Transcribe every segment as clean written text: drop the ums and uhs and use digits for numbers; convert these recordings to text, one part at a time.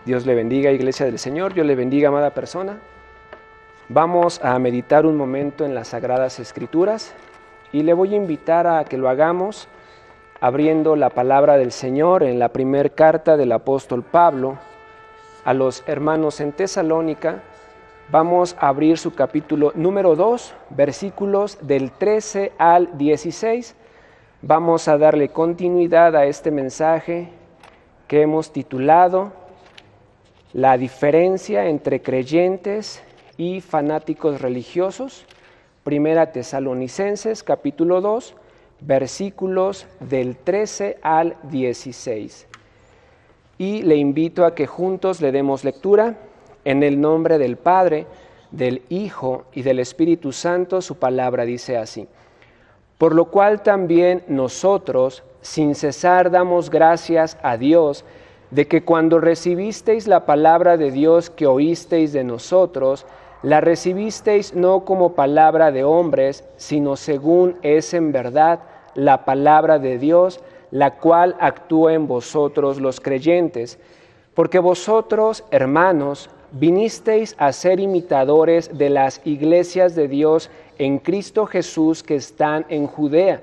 Dios le bendiga, Iglesia del Señor. Dios le bendiga, amada persona. Vamos a meditar un momento en las Sagradas Escrituras y le voy a invitar a que lo hagamos abriendo la palabra del Señor en la primera carta del apóstol Pablo a los hermanos en Tesalónica. Vamos a abrir su capítulo número 2, versículos del 13 al 16. Vamos a darle continuidad a este mensaje que hemos titulado La diferencia entre creyentes y fanáticos religiosos. Primera Tesalonicenses, capítulo 2, versículos del 13 al 16. Y le invito a que juntos le demos lectura en el nombre del Padre, del Hijo y del Espíritu Santo. Su palabra dice así: Por lo cual también nosotros, sin cesar, damos gracias a Dios, de que cuando recibisteis la palabra de Dios que oísteis de nosotros, la recibisteis no como palabra de hombres, sino según es en verdad la palabra de Dios, la cual actúa en vosotros los creyentes. Porque vosotros, hermanos, vinisteis a ser imitadores de las iglesias de Dios en Cristo Jesús que están en Judea,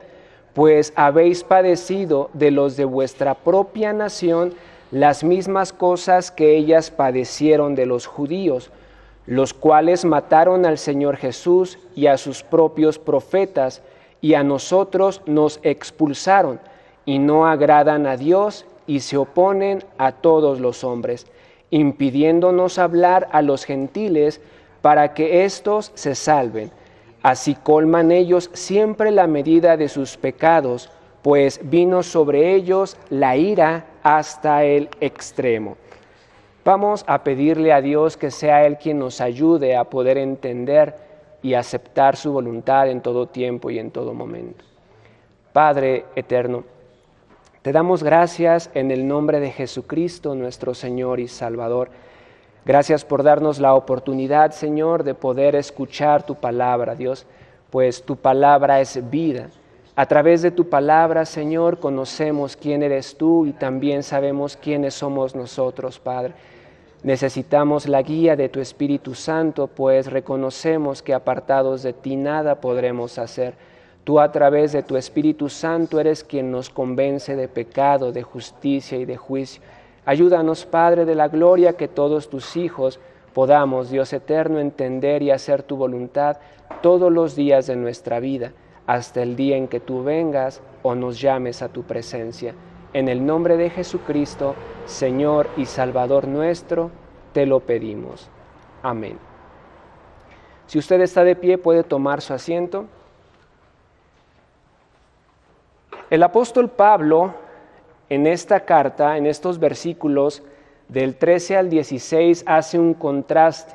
pues habéis padecido de los de vuestra propia nación las mismas cosas que ellas padecieron de los judíos, los cuales mataron al Señor Jesús y a sus propios profetas, y a nosotros nos expulsaron, y no agradan a Dios, y se oponen a todos los hombres, impidiéndonos hablar a los gentiles para que éstos se salven. Así colman ellos siempre la medida de sus pecados, pues vino sobre ellos la ira hasta el extremo. Vamos a pedirle a Dios que sea Él quien nos ayude a poder entender y aceptar su voluntad en todo tiempo y en todo momento. Padre eterno, te damos gracias en el nombre de Jesucristo, nuestro Señor y Salvador. Gracias por darnos la oportunidad, Señor, de poder escuchar tu palabra, Dios, pues tu palabra es vida. A través de tu palabra, Señor, conocemos quién eres tú y también sabemos quiénes somos nosotros, Padre. Necesitamos la guía de tu Espíritu Santo, pues reconocemos que apartados de ti nada podremos hacer. Tú a través de tu Espíritu Santo eres quien nos convence de pecado, de justicia y de juicio. Ayúdanos, Padre de la gloria, que todos tus hijos podamos, Dios eterno, entender y hacer tu voluntad todos los días de nuestra vida, hasta el día en que tú vengas o nos llames a tu presencia. En el nombre de Jesucristo, Señor y Salvador nuestro, te lo pedimos. Amén. Si usted está de pie, puede tomar su asiento. El apóstol Pablo, en esta carta, en estos versículos del 13 al 16, hace un contraste,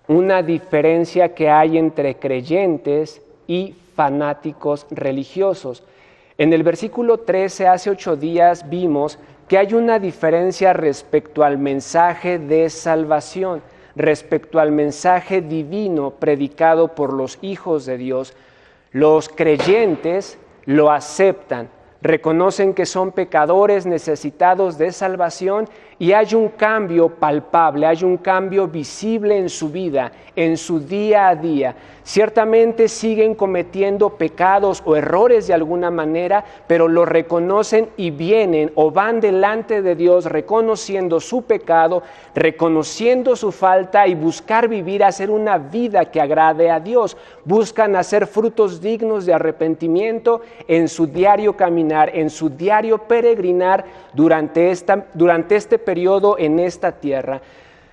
una diferencia que hay entre creyentes y fanáticos religiosos. En el versículo 13, hace 8 días, vimos que hay una diferencia respecto al mensaje de salvación, respecto al mensaje divino predicado por los hijos de Dios. Los creyentes lo aceptan, reconocen que son pecadores necesitados de salvación y hay un cambio palpable, hay un cambio visible en su vida, en su día a día. Ciertamente siguen cometiendo pecados o errores de alguna manera, pero lo reconocen y vienen o van delante de Dios reconociendo su pecado, reconociendo su falta y buscar vivir, hacer una vida que agrade a Dios. Buscan hacer frutos dignos de arrepentimiento en su diario caminar, en su diario peregrinar durante este periodo en esta tierra.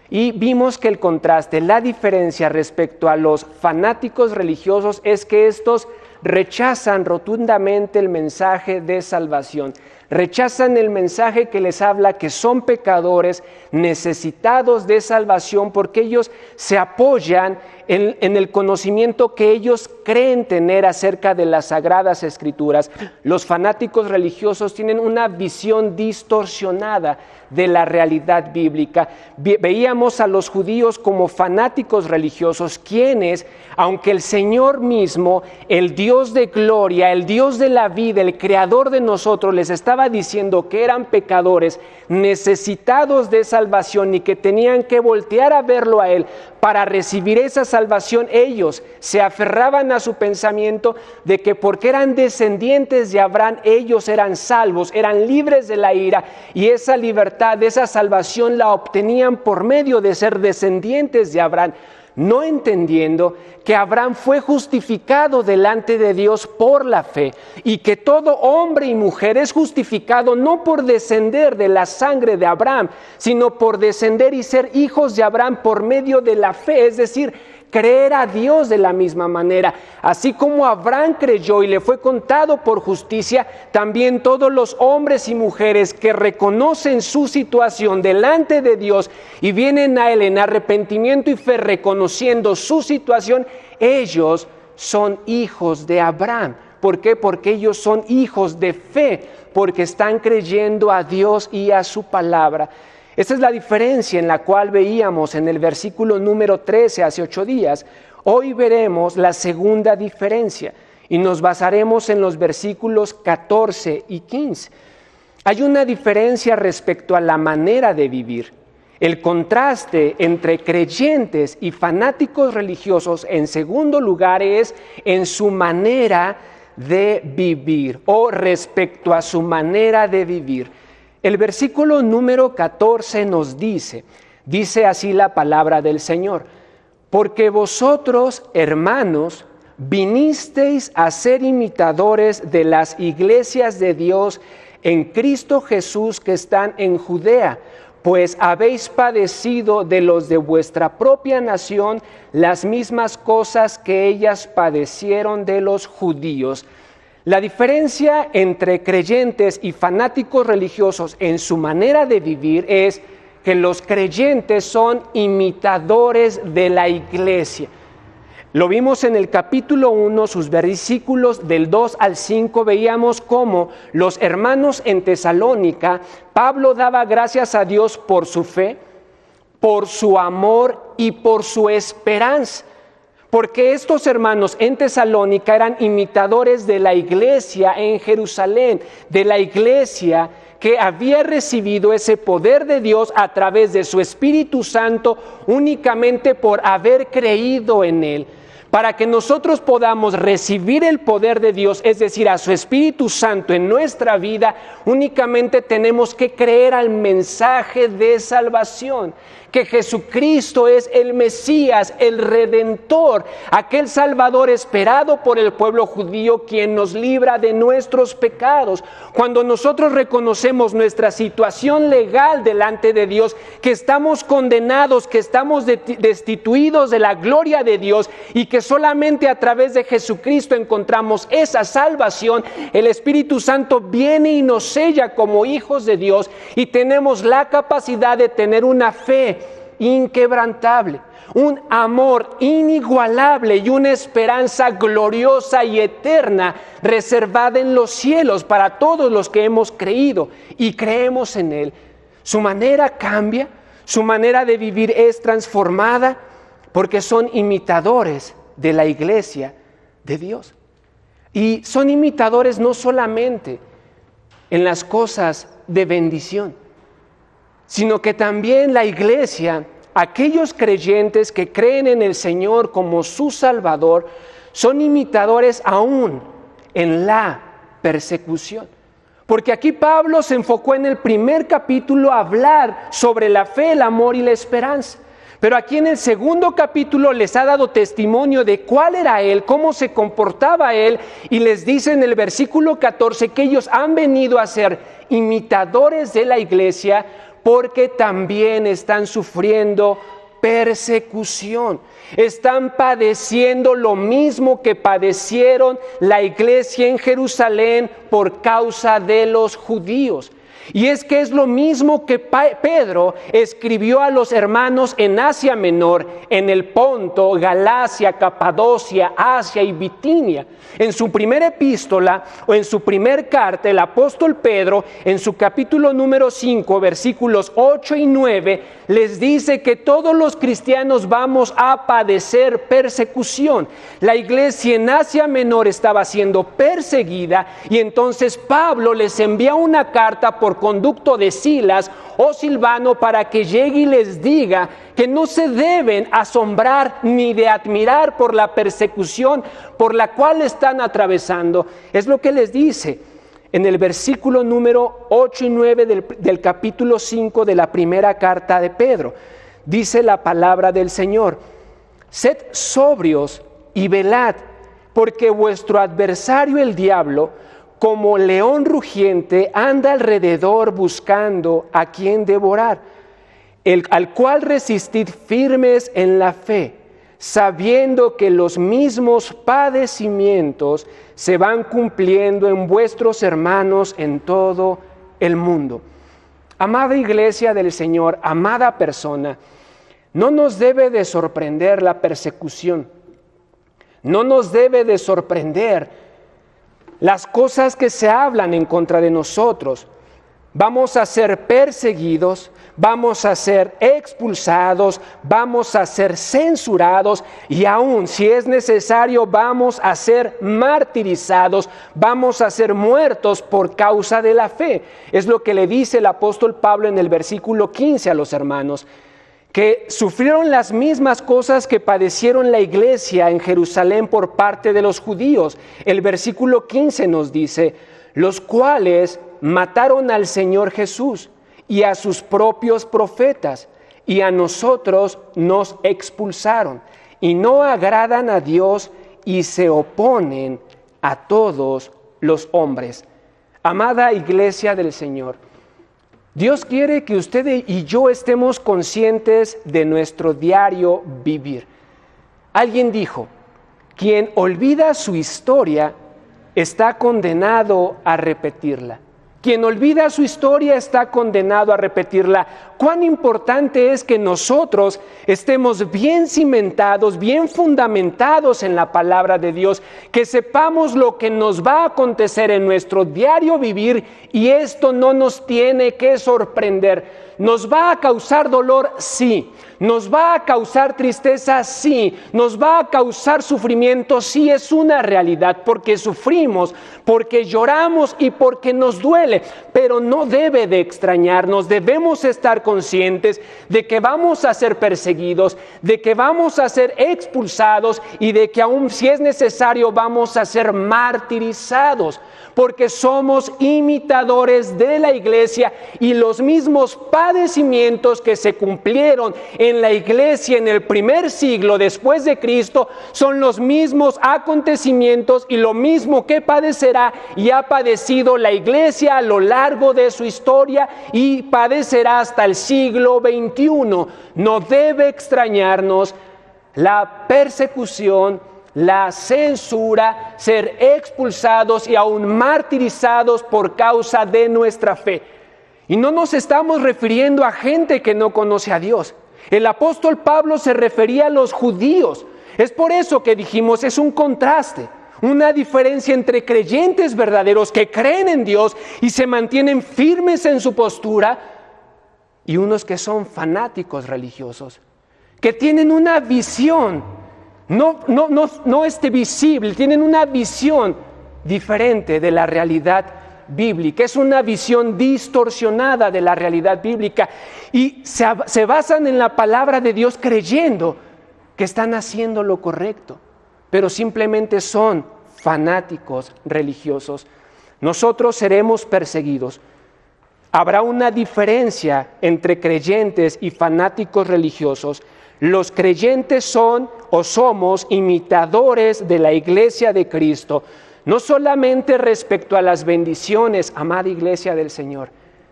Y vimos que el contraste, la diferencia respecto a los fanáticos religiosos es que estos rechazan rotundamente el mensaje de salvación. Rechazan el mensaje que les habla que son pecadores necesitados de salvación porque ellos se apoyan en el conocimiento que ellos creen tener acerca de las Sagradas Escrituras. Los fanáticos religiosos tienen una visión distorsionada de la realidad bíblica. Veíamos a los judíos como fanáticos religiosos, quienes, aunque el Señor mismo, el Dios de gloria, el Dios de la vida, el Creador de nosotros, les estaba estaba diciendo que eran pecadores, necesitados de salvación y que tenían que voltear a verlo a Él para recibir esa salvación, ellos se aferraban a su pensamiento de que porque eran descendientes de Abraham, ellos eran salvos, eran libres de la ira, y esa libertad, esa salvación la obtenían por medio de ser descendientes de Abraham, no entendiendo que Abraham fue justificado delante de Dios por la fe, y que todo hombre y mujer es justificado no por descender de la sangre de Abraham, sino por descender y ser hijos de Abraham por medio de la fe, es decir, creer a Dios de la misma manera. Así como Abraham creyó y le fue contado por justicia, también todos los hombres y mujeres que reconocen su situación delante de Dios y vienen a Él en arrepentimiento y fe reconociendo su situación, ellos son hijos de Abraham. ¿Por qué? Porque ellos son hijos de fe, porque están creyendo a Dios y a su palabra. Esa es la diferencia en la cual veíamos en el versículo número 13 hace 8 días. Hoy veremos la segunda diferencia y nos basaremos en los versículos 14 y 15. Hay una diferencia respecto a la manera de vivir. El contraste entre creyentes y fanáticos religiosos, en segundo lugar, es en su manera de vivir o respecto a su manera de vivir. El versículo número 14 nos dice así la palabra del Señor: porque vosotros, hermanos, vinisteis a ser imitadores de las iglesias de Dios en Cristo Jesús que están en Judea, pues habéis padecido de los de vuestra propia nación las mismas cosas que ellas padecieron de los judíos. La diferencia entre creyentes y fanáticos religiosos en su manera de vivir es que los creyentes son imitadores de la iglesia. Lo vimos en el capítulo 1, sus versículos del 2 al 5, veíamos cómo los hermanos en Tesalónica, Pablo daba gracias a Dios por su fe, por su amor y por su esperanza. Porque estos hermanos en Tesalónica eran imitadores de la iglesia en Jerusalén, de la iglesia que había recibido ese poder de Dios a través de su Espíritu Santo únicamente por haber creído en Él. Para que nosotros podamos recibir el poder de Dios, es decir, a su Espíritu Santo en nuestra vida, únicamente tenemos que creer al mensaje de salvación, que Jesucristo es el Mesías, el Redentor, aquel Salvador esperado por el pueblo judío, quien nos libra de nuestros pecados. Cuando nosotros reconocemos nuestra situación legal delante de Dios, que estamos condenados, que estamos destituidos de la gloria de Dios y que solamente a través de Jesucristo encontramos esa salvación, el Espíritu Santo viene y nos sella como hijos de Dios y tenemos la capacidad de tener una fe inquebrantable, un amor inigualable y una esperanza gloriosa y eterna reservada en los cielos para todos los que hemos creído y creemos en Él. Su manera cambia, su manera de vivir es transformada porque son imitadores de la iglesia de Dios. Y son imitadores no solamente en las cosas de bendición, sino que también la iglesia, aquellos creyentes que creen en el Señor como su Salvador, son imitadores aún en la persecución. Porque aquí Pablo se enfocó en el primer capítulo a hablar sobre la fe, el amor y la esperanza. Pero aquí en el segundo capítulo les ha dado testimonio de cuál era Él, cómo se comportaba Él, y les dice en el versículo 14 que ellos han venido a ser imitadores de la iglesia porque también están sufriendo persecución. Están padeciendo lo mismo que padecieron la iglesia en Jerusalén por causa de los judíos. Y es que es lo mismo que Pedro escribió a los hermanos en Asia Menor, en el Ponto, Galacia, Capadocia, Asia y Bitinia. En su primera epístola o en su primer carta, el apóstol Pedro, en su capítulo número 5, versículos 8 y 9, les dice que todos los cristianos vamos a padecer persecución. La iglesia en Asia Menor estaba siendo perseguida y entonces Pablo les envía una carta por conducto de Silas o Silvano para que llegue y les diga que no se deben asombrar ni de admirar por la persecución por la cual están atravesando. Es lo que les dice en el versículo número 8 y 9 del capítulo 5 de la primera carta de Pedro. Dice la palabra del Señor: sed sobrios y velad, porque vuestro adversario el diablo, como león rugiente, anda alrededor buscando a quien devorar, al cual resistid firmes en la fe, sabiendo que los mismos padecimientos se van cumpliendo en vuestros hermanos en todo el mundo. Amada iglesia del Señor, amada persona, no nos debe de sorprender la persecución, no nos debe de sorprender las cosas que se hablan en contra de nosotros. Vamos a ser perseguidos, vamos a ser expulsados, vamos a ser censurados y aún si es necesario vamos a ser martirizados, vamos a ser muertos por causa de la fe. Es lo que le dice el apóstol Pablo en el versículo 15 a los hermanos, que sufrieron las mismas cosas que padecieron la iglesia en Jerusalén por parte de los judíos. El versículo 15 nos dice: los cuales mataron al Señor Jesús y a sus propios profetas, y a nosotros nos expulsaron, y no agradan a Dios y se oponen a todos los hombres. Amada iglesia del Señor, Dios quiere que usted y yo estemos conscientes de nuestro diario vivir. Alguien dijo: quien olvida su historia está condenado a repetirla. Quien olvida su historia está condenado a repetirla. Cuán importante es que nosotros estemos bien cimentados, bien fundamentados en la palabra de Dios, que sepamos lo que nos va a acontecer en nuestro diario vivir, y esto no nos tiene que sorprender. ¿Nos va a causar dolor? Sí. ¿Nos va a causar tristeza? Sí. ¿Nos va a causar sufrimiento? Sí, es una realidad, porque sufrimos, porque lloramos y porque nos duele, pero no debe de extrañarnos. Debemos estar conscientes de que vamos a ser perseguidos, de que vamos a ser expulsados y de que aún si es necesario vamos a ser martirizados, porque somos imitadores de la iglesia, y los mismos padecimientos que se cumplieron en la iglesia en el primer siglo después de Cristo son los mismos acontecimientos y lo mismo que padecerá y ha padecido la iglesia a lo largo de su historia y padecerá hasta el siglo XXI. No debe extrañarnos la persecución, la censura, ser expulsados y aún martirizados por causa de nuestra fe. Y no nos estamos refiriendo a gente que no conoce a Dios. El apóstol Pablo se refería a los judíos. Es por eso que dijimos, es un contraste, una diferencia entre creyentes verdaderos que creen en Dios y se mantienen firmes en su postura, y unos que son fanáticos religiosos, que tienen una visión no visible, tienen una visión diferente de la realidad bíblica. Es una visión distorsionada de la realidad bíblica, y se basan en la palabra de Dios creyendo que están haciendo lo correcto, pero simplemente son fanáticos religiosos. Nosotros seremos perseguidos. Habrá una diferencia entre creyentes y fanáticos religiosos. Los creyentes son o somos imitadores de la iglesia de Cristo, no solamente respecto a las bendiciones, amada iglesia del Señor,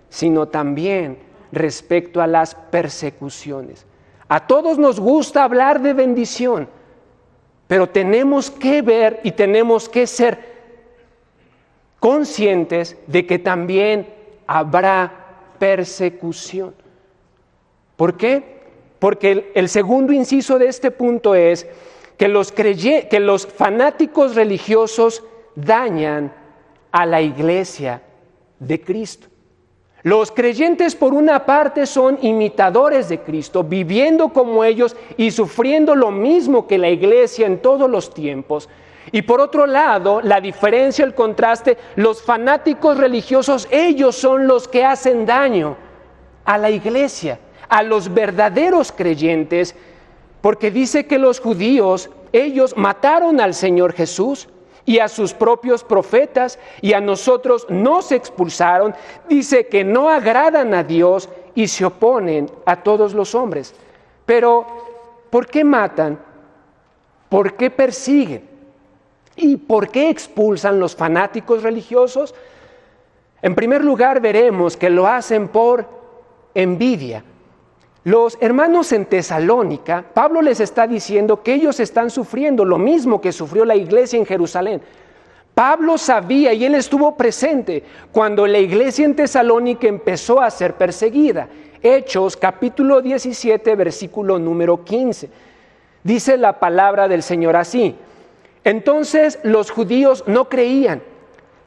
sino también respecto a las persecuciones. A todos nos gusta hablar de bendición, pero tenemos que ver y tenemos que ser conscientes de que también habrá persecución. ¿Por qué? Porque el segundo inciso de este punto es que los fanáticos religiosos dañan a la iglesia de Cristo. Los creyentes, por una parte, son imitadores de Cristo, viviendo como ellos y sufriendo lo mismo que la iglesia en todos los tiempos. Y por otro lado, la diferencia, el contraste, los fanáticos religiosos, ellos son los que hacen daño a la iglesia, a los verdaderos creyentes, porque dice que los judíos, ellos mataron al Señor Jesús y a sus propios profetas, y a nosotros nos expulsaron. Dice que no agradan a Dios y se oponen a todos los hombres. Pero, ¿por qué matan? ¿Por qué persiguen? ¿Y por qué expulsan los fanáticos religiosos? En primer lugar, veremos que lo hacen por envidia. Los hermanos en Tesalónica, Pablo les está diciendo que ellos están sufriendo lo mismo que sufrió la iglesia en Jerusalén. Pablo sabía y él estuvo presente cuando la iglesia en Tesalónica empezó a ser perseguida. Hechos capítulo 17, versículo número 15. Dice la palabra del Señor así: entonces los judíos no creían,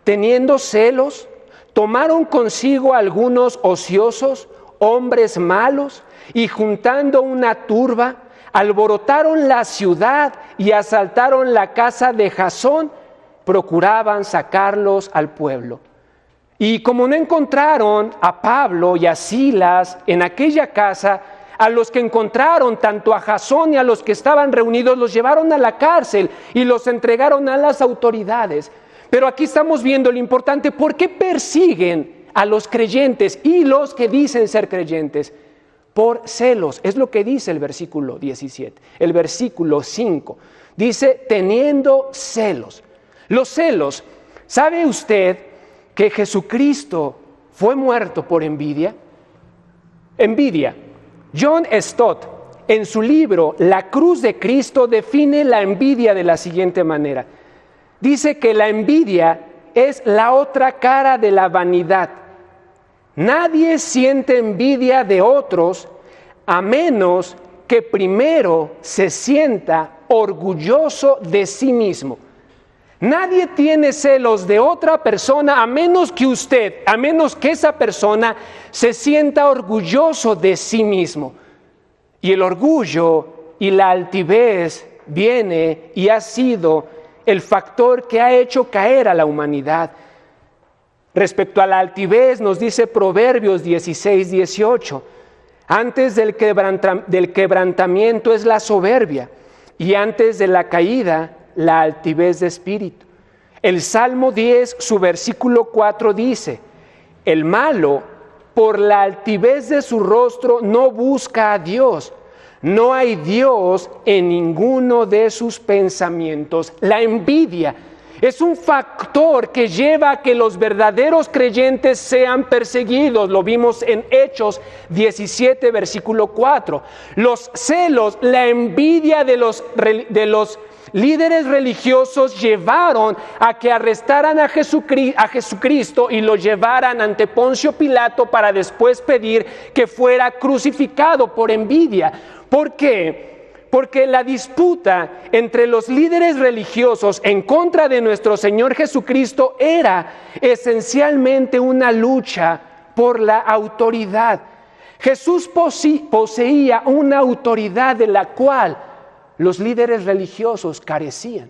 teniendo celos, tomaron consigo algunos ociosos, hombres malos, y juntando una turba, alborotaron la ciudad y asaltaron la casa de Jasón, procuraban sacarlos al pueblo. Y como no encontraron a Pablo y a Silas en aquella casa, a los que encontraron, tanto a Jasón y a los que estaban reunidos, los llevaron a la cárcel y los entregaron a las autoridades. Pero aquí estamos viendo lo importante: ¿por qué persiguen a los creyentes y los que dicen ser creyentes? Por celos, es lo que dice el versículo 17. El versículo 5 dice: teniendo celos. Los celos, ¿sabe usted que Jesucristo fue muerto por envidia? Envidia. John Stott, en su libro La cruz de Cristo, define la envidia de la siguiente manera. Dice que la envidia es la otra cara de la vanidad. Nadie siente envidia de otros a menos que primero se sienta orgulloso de sí mismo. Nadie tiene celos de otra persona a menos que esa persona se sienta orgulloso de sí mismo. Y el orgullo y la altivez viene y ha sido el factor que ha hecho caer a la humanidad. Respecto a la altivez, nos dice Proverbios 16, 18, antes del quebrantamiento es la soberbia, y antes de la caída, la altivez de espíritu. El Salmo 10, su versículo 4 dice: el malo, por la altivez de su rostro, no busca a Dios. No hay Dios en ninguno de sus pensamientos. La envidia es un factor que lleva a que los verdaderos creyentes sean perseguidos. Lo vimos en Hechos 17, versículo 4. Los celos, la envidia de los líderes religiosos llevaron a que arrestaran a Jesucristo y lo llevaran ante Poncio Pilato para después pedir que fuera crucificado por envidia. ¿Por qué? Porque la disputa entre los líderes religiosos en contra de nuestro Señor Jesucristo era esencialmente una lucha por la autoridad. Jesús poseía una autoridad de la cual los líderes religiosos carecían.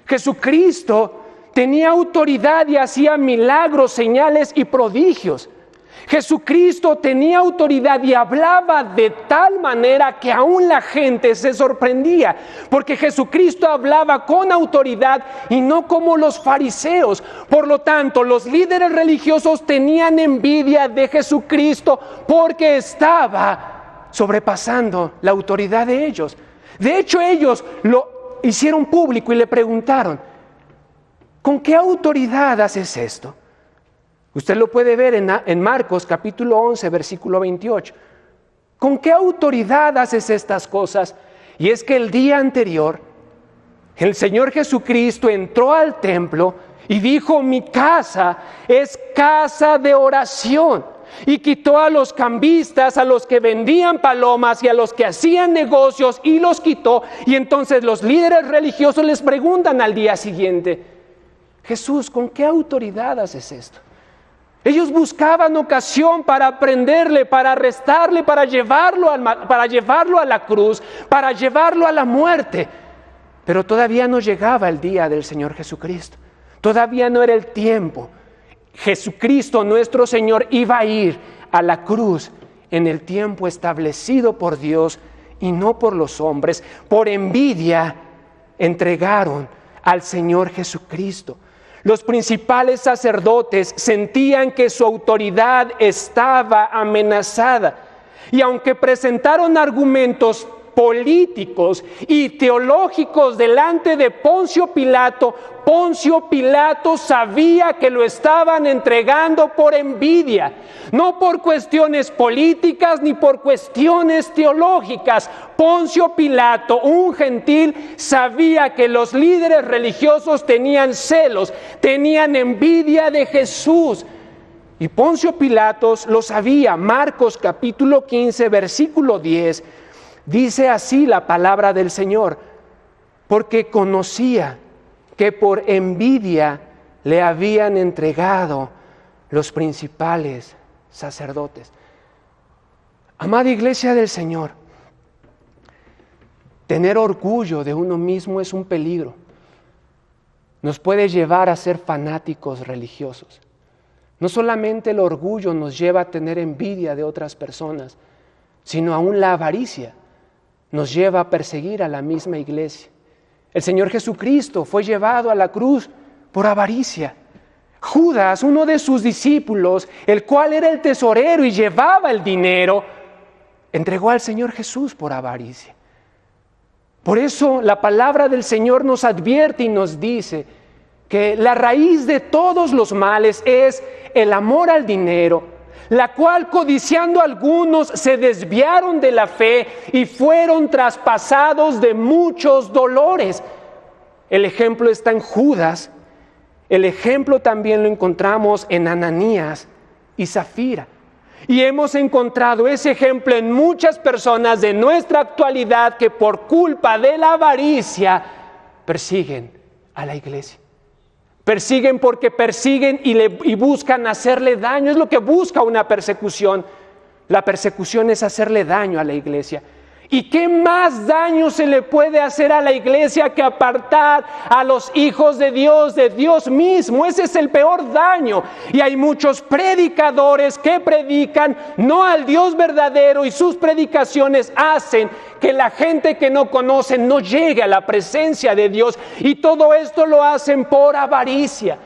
Jesucristo tenía autoridad y hacía milagros, señales y prodigios. Jesucristo tenía autoridad y hablaba de tal manera que aún la gente se sorprendía, porque Jesucristo hablaba con autoridad y no como los fariseos. Por lo tanto, los líderes religiosos tenían envidia de Jesucristo porque estaba sobrepasando la autoridad de ellos. De hecho, ellos lo hicieron público y le preguntaron: ¿con qué autoridad haces esto? Usted lo puede ver en Marcos capítulo 11, versículo 28. ¿Con qué autoridad haces estas cosas? Y es que el día anterior, el Señor Jesucristo entró al templo Y dijo: mi casa es casa de oración. Y quitó a los cambistas, a los que vendían palomas y a los que hacían negocios, y los quitó. Y entonces los líderes religiosos les preguntan al día siguiente: Jesús, ¿con qué autoridad haces esto? Ellos buscaban ocasión para prenderle, para arrestarle, para llevarlo a la cruz, para llevarlo a la muerte. Pero todavía no llegaba el día del Señor Jesucristo. Todavía no era el tiempo. Jesucristo, nuestro Señor, iba a ir a la cruz en el tiempo establecido por Dios y no por los hombres. Por envidia entregaron al Señor Jesucristo. Los principales sacerdotes sentían que su autoridad estaba amenazada, y aunque presentaron argumentos políticos y teológicos delante de Poncio Pilato sabía que lo estaban entregando por envidia, no por cuestiones políticas ni por cuestiones teológicas. Poncio Pilato, un gentil, sabía que los líderes religiosos tenían celos, tenían envidia de Jesús. Y Poncio Pilato lo sabía. Marcos capítulo 15, versículo 10, dice así la palabra del Señor: porque conocía que por envidia le habían entregado los principales sacerdotes. Amada iglesia del Señor, tener orgullo de uno mismo es un peligro. Nos puede llevar a ser fanáticos religiosos. No solamente el orgullo nos lleva a tener envidia de otras personas, sino aún la avaricia nos lleva a perseguir a la misma iglesia. El Señor Jesucristo fue llevado a la cruz por avaricia. Judas, uno de sus discípulos, el cual era el tesorero y llevaba el dinero, entregó al Señor Jesús por avaricia. Por eso la palabra del Señor nos advierte y nos dice que la raíz de todos los males es el amor al dinero, la cual codiciando algunos se desviaron de la fe y fueron traspasados de muchos dolores. El ejemplo está en Judas. El ejemplo también lo encontramos en Ananías y Zafira. Y hemos encontrado ese ejemplo en muchas personas de nuestra actualidad que por culpa de la avaricia persiguen a la iglesia. Persiguen porque persiguen y buscan hacerle daño. Es lo que busca una persecución. La persecución es hacerle daño a la iglesia. ¿Y qué más daño se le puede hacer a la iglesia que apartar a los hijos de Dios mismo? Ese es el peor daño. Y hay muchos predicadores que predican no al Dios verdadero, y sus predicaciones hacen que la gente que no conoce no llegue a la presencia de Dios. Y todo esto lo hacen por avaricia,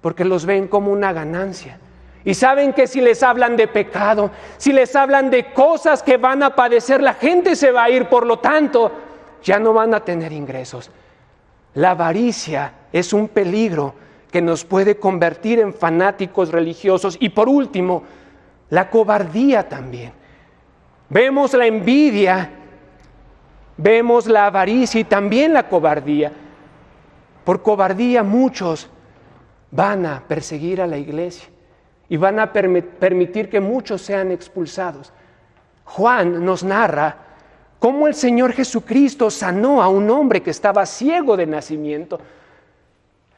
porque los ven como una ganancia. Y saben que si les hablan de pecado, si les hablan de cosas que van a padecer, la gente se va a ir, por lo tanto, ya no van a tener ingresos. La avaricia es un peligro que nos puede convertir en fanáticos religiosos. Y por último, la cobardía también. Vemos la envidia, vemos la avaricia y también la cobardía. Por cobardía muchos van a perseguir a la iglesia y van a permitir que muchos sean expulsados. Juan nos narra cómo el Señor Jesucristo sanó a un hombre que estaba ciego de nacimiento.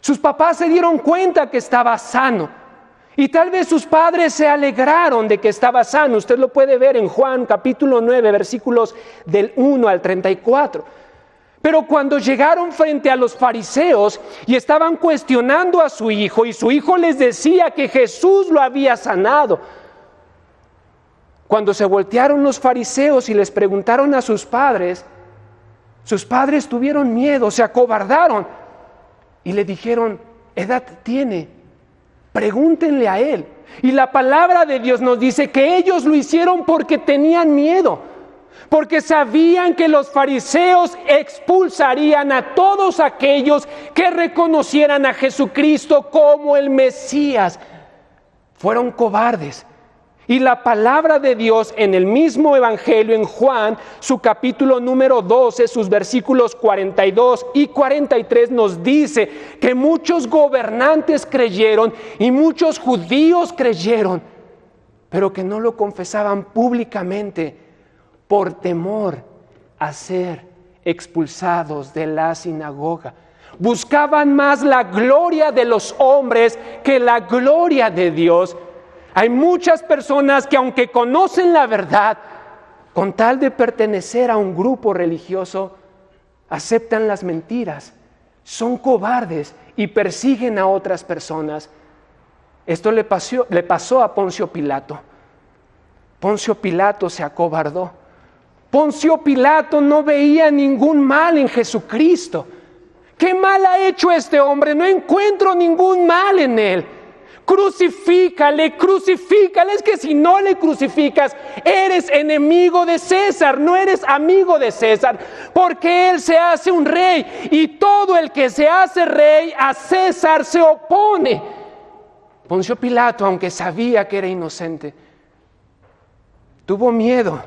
Sus papás se dieron cuenta que estaba sano, y tal vez sus padres se alegraron de que estaba sano. Usted lo puede ver en Juan capítulo 9, versículos del 1 al 34. Pero cuando llegaron frente a los fariseos y estaban cuestionando a su hijo, y su hijo les decía que Jesús lo había sanado, cuando se voltearon los fariseos y les preguntaron a sus padres tuvieron miedo, se acobardaron y le dijeron: ¿qué edad tiene? Pregúntenle a él. Y la palabra de Dios nos dice que ellos lo hicieron porque tenían miedo, porque sabían que los fariseos expulsarían a todos aquellos que reconocieran a Jesucristo como el Mesías. Fueron cobardes. Y la palabra de Dios en el mismo Evangelio, en Juan, su capítulo número 12, sus versículos 42 y 43, nos dice que muchos gobernantes creyeron y muchos judíos creyeron, pero que no lo confesaban públicamente por temor a ser expulsados de la sinagoga. Buscaban más la gloria de los hombres que la gloria de Dios. Hay muchas personas que, aunque conocen la verdad, con tal de pertenecer a un grupo religioso, aceptan las mentiras, son cobardes y persiguen a otras personas. Esto le pasó a Poncio Pilato. Poncio Pilato se acobardó. Poncio Pilato no veía ningún mal en Jesucristo. ¿Qué mal ha hecho este hombre? No encuentro ningún mal en él. Crucifícale, crucifícale. Es que si no le crucificas, eres enemigo de César, no eres amigo de César, porque él se hace un rey y todo el que se hace rey a César se opone. Poncio Pilato, aunque sabía que era inocente, tuvo miedo,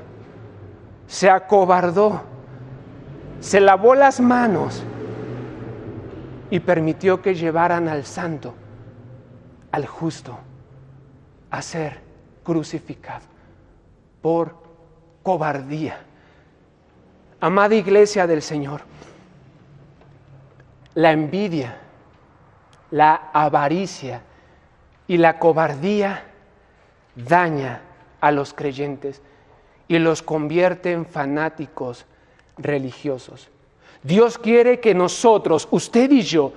se acobardó, se lavó las manos y permitió que llevaran al santo, al justo, a ser crucificado por cobardía. Amada iglesia del Señor, la envidia, la avaricia y la cobardía daña a los creyentes y los convierte en fanáticos religiosos. Dios quiere que nosotros, usted y yo,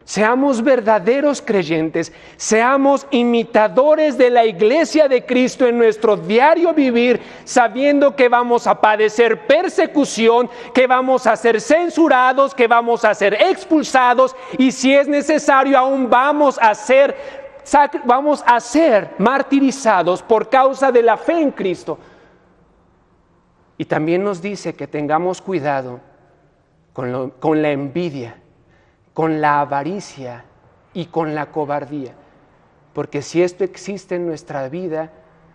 seamos verdaderos creyentes, seamos imitadores de la iglesia de Cristo en nuestro diario vivir, sabiendo que vamos a padecer persecución, que vamos a ser censurados, que vamos a ser expulsados y si es necesario aún vamos a ser martirizados por causa de la fe en Cristo. Y también nos dice que tengamos cuidado con la envidia, con la avaricia y con la cobardía, porque si esto existe en nuestra vida,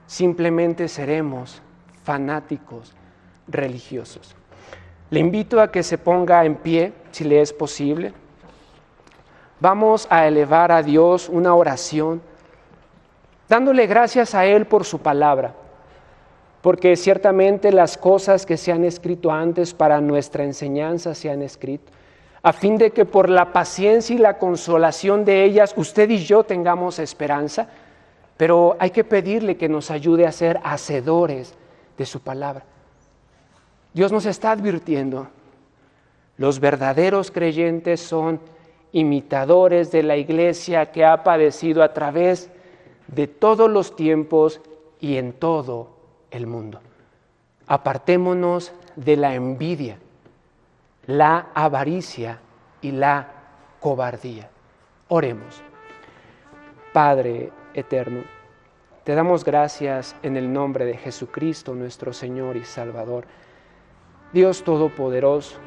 simplemente seremos fanáticos religiosos. Le invito a que se ponga en pie, si le es posible. Vamos a elevar a Dios una oración, dándole gracias a Él por su palabra, porque ciertamente las cosas que se han escrito antes para nuestra enseñanza se han escrito, a fin de que por la paciencia y la consolación de ellas usted y yo tengamos esperanza, pero hay que pedirle que nos ayude a ser hacedores de su palabra. Dios nos está advirtiendo, los verdaderos creyentes son imitadores de la iglesia que ha padecido a través de todos los tiempos y en todo el mundo. Apartémonos de la envidia, la avaricia y la cobardía. Oremos. Padre eterno, te damos gracias en el nombre de Jesucristo, nuestro Señor y Salvador. Dios Todopoderoso,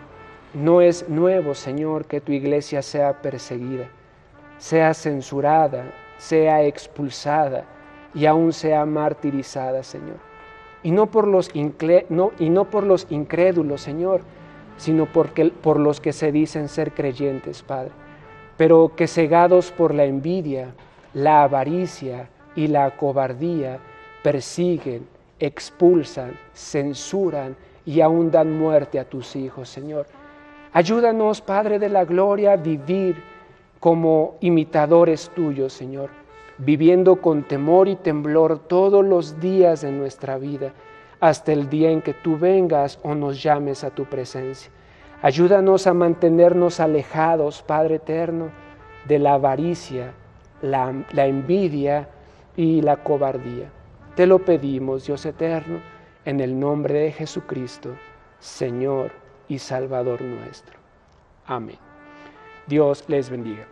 no es nuevo, Señor, que tu iglesia sea perseguida, sea censurada, sea expulsada y aún sea martirizada, Señor. Y no por los incrédulos, Señor, sino por los que se dicen ser creyentes, Padre, pero que cegados por la envidia, la avaricia y la cobardía, persiguen, expulsan, censuran y aún dan muerte a tus hijos, Señor. Ayúdanos, Padre de la gloria, a vivir como imitadores tuyos, Señor, viviendo con temor y temblor todos los días de nuestra vida, hasta el día en que tú vengas o nos llames a tu presencia. Ayúdanos a mantenernos alejados, Padre eterno, de la avaricia, la envidia y la cobardía. Te lo pedimos, Dios eterno, en el nombre de Jesucristo, Señor y Salvador nuestro. Amén. Dios les bendiga.